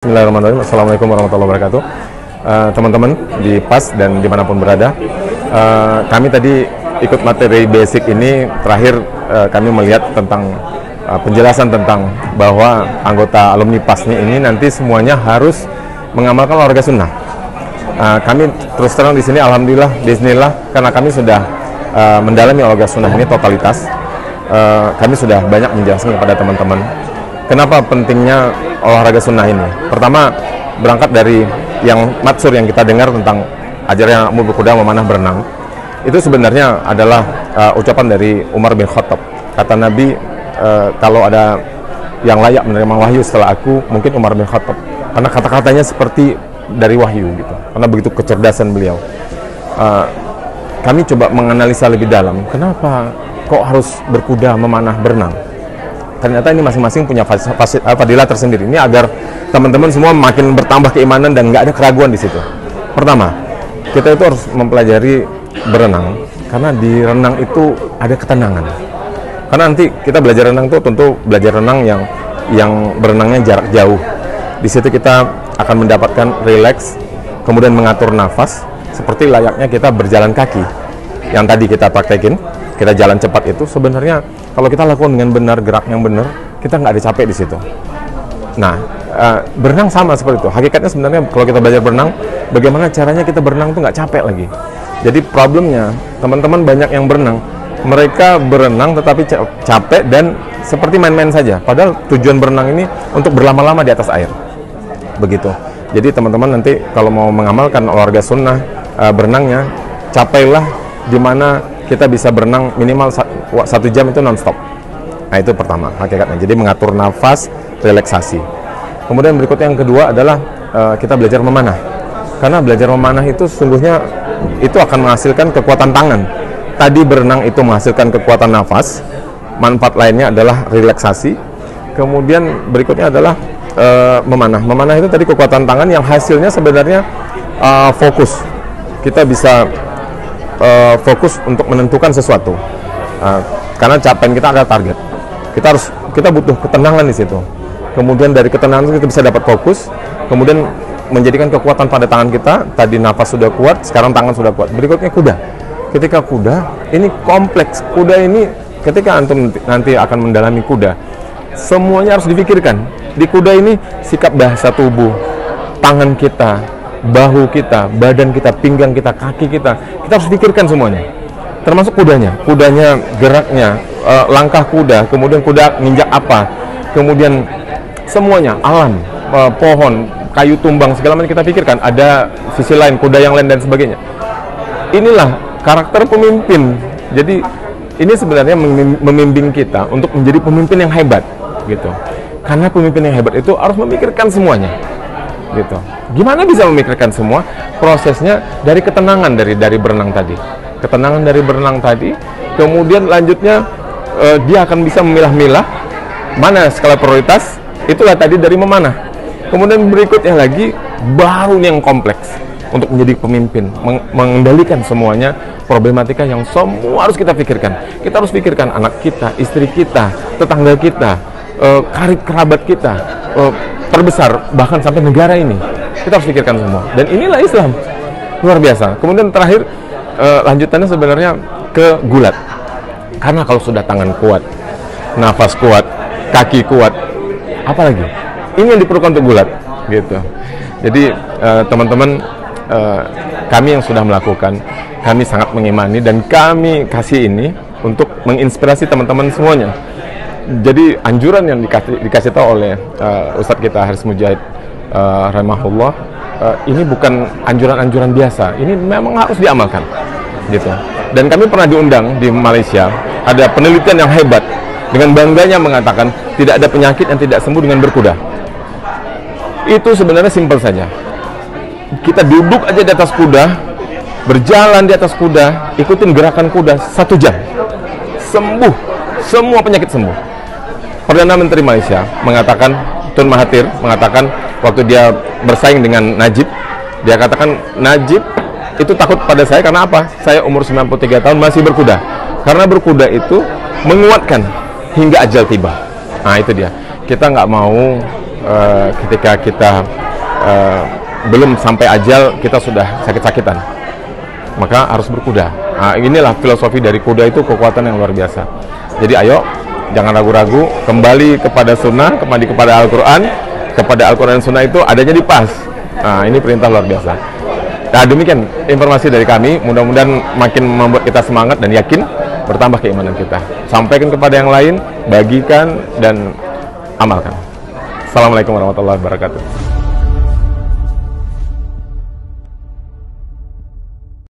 Bismillahirrahmanirrahim. Assalamualaikum warahmatullahi wabarakatuh. Teman-teman di PAS dan dimanapun berada, kami tadi ikut materi basic ini. Terakhir kami melihat tentang penjelasan tentang bahwa anggota alumni PAS ini nanti semuanya harus mengamalkan olahraga sunnah. Kami terus terang di sini, alhamdulillah, bismillah, karena kami sudah mendalami olahraga sunnah ini totalitas. Kami sudah banyak menjelaskan kepada teman-teman kenapa pentingnya olahraga sunnah ini. Pertama, berangkat dari yang matsur yang kita dengar tentang ajaran ilmu berkuda memanah berenang. Itu sebenarnya adalah ucapan dari Umar bin Khattab. Kata Nabi, kalau ada yang layak menerima wahyu setelah aku, mungkin Umar bin Khattab. Karena kata-katanya seperti dari wahyu gitu. Karena begitu kecerdasan beliau. Kami coba menganalisa lebih dalam, kenapa kok harus berkuda, memanah, berenang? Ternyata ini masing-masing punya fadilah tersendiri. Ini agar teman-teman semua makin bertambah keimanan dan nggak ada keraguan di situ. Pertama, kita itu harus mempelajari berenang, karena di renang itu ada ketenangan. Karena nanti kita belajar renang itu tentu belajar renang yang berenangnya jarak jauh. Di situ kita akan mendapatkan rileks, kemudian mengatur nafas, seperti layaknya kita berjalan kaki. Yang tadi kita praktekin, kita jalan cepat itu sebenarnya kalau kita lakukan dengan benar, gerak yang benar, kita nggak ada capek di situ. Nah, berenang sama seperti itu. Hakikatnya sebenarnya kalau kita belajar berenang, bagaimana caranya kita berenang tuh nggak capek lagi. Jadi problemnya, teman-teman banyak yang berenang, mereka berenang tetapi capek dan seperti main-main saja. Padahal tujuan berenang ini untuk berlama-lama di atas air. Begitu. Jadi teman-teman nanti kalau mau mengamalkan olahraga sunnah berenangnya, capailah di mana kita bisa berenang minimal 1 jam itu non-stop. Nah, itu pertama hakikatnya. Jadi mengatur nafas, relaksasi. Kemudian berikutnya yang kedua adalah kita belajar memanah. Karena belajar memanah itu sesungguhnya itu akan menghasilkan kekuatan tangan. Tadi berenang itu menghasilkan kekuatan nafas. Manfaat lainnya adalah relaksasi. Kemudian berikutnya adalah memanah. Memanah itu tadi kekuatan tangan yang hasilnya sebenarnya fokus. Kita bisa fokus untuk menentukan sesuatu. Karena capaian kita ada target. Kita butuh ketenangan di situ. Kemudian dari ketenangan itu kita bisa dapat fokus. Kemudian menjadikan kekuatan pada tangan kita. Tadi nafas sudah kuat, sekarang tangan sudah kuat. Berikutnya kuda. Ketika kuda, ini kompleks. Kuda ini ketika antum nanti akan mendalami kuda, semuanya harus dipikirkan. Di kuda ini sikap bahasa tubuh, tangan kita, bahu kita, badan kita, pinggang kita, kaki kita harus pikirkan semuanya, termasuk kudanya geraknya, langkah kuda, kemudian kuda nginjak apa, kemudian semuanya, alam, pohon, kayu tumbang, segala macam kita pikirkan. Ada sisi lain, kuda yang lain dan sebagainya. Inilah karakter pemimpin. Jadi ini sebenarnya membimbing kita untuk menjadi pemimpin yang hebat gitu. Karena pemimpin yang hebat itu harus memikirkan semuanya gitu. Gimana bisa memikirkan semua? Prosesnya dari ketenangan dari berenang tadi. Ketenangan dari berenang tadi, kemudian lanjutnya dia akan bisa memilah-milah mana skala prioritas. Itulah tadi dari memanah. Kemudian berikutnya lagi baru yang kompleks untuk menjadi pemimpin, mengendalikan semuanya, problematika yang semua harus kita pikirkan. Kita harus pikirkan anak kita, istri kita, tetangga kita, karib kerabat kita, terbesar, bahkan sampai negara ini. Kita harus pikirkan semua. Dan inilah Islam. Luar biasa. Kemudian terakhir, lanjutannya sebenarnya ke gulat. Karena kalau sudah tangan kuat, nafas kuat, kaki kuat, apa lagi? Ini yang diperlukan untuk gulat. Gitu. Jadi, teman-teman, kami yang sudah melakukan, kami sangat mengimani dan kami kasih ini untuk menginspirasi teman-teman semuanya. Jadi anjuran yang dikasih tahu oleh Ustadz kita Haris Mujahid rahimahullah, ini bukan anjuran-anjuran biasa. Ini memang harus diamalkan, gitu. Dan kami pernah diundang di Malaysia. Ada penelitian yang hebat dengan bangganya mengatakan tidak ada penyakit yang tidak sembuh dengan berkuda. Itu sebenarnya simpel saja. Kita duduk aja di atas kuda, berjalan di atas kuda, ikutin gerakan kuda 1 jam, sembuh, semua penyakit sembuh. Perdana Menteri Malaysia mengatakan, Tun Mahathir mengatakan waktu dia bersaing dengan Najib, dia katakan Najib itu takut pada saya karena apa? Saya umur 93 tahun masih berkuda. Karena berkuda itu menguatkan hingga ajal tiba. Nah itu dia. Kita nggak mau ketika kita belum sampai ajal kita sudah sakit-sakitan, maka harus berkuda. Nah, inilah filosofi dari kuda, itu kekuatan yang luar biasa. Jadi ayo, jangan ragu-ragu, kembali kepada sunnah, kembali kepada Al-Quran. Kepada Al-Quran dan sunnah itu adanya di PAS. Nah, ini perintah luar biasa. Nah, demikian informasi dari kami, mudah-mudahan makin membuat kita semangat dan yakin, bertambah keimanan kita. Sampaikan kepada yang lain, bagikan dan amalkan. Assalamualaikum warahmatullahi wabarakatuh.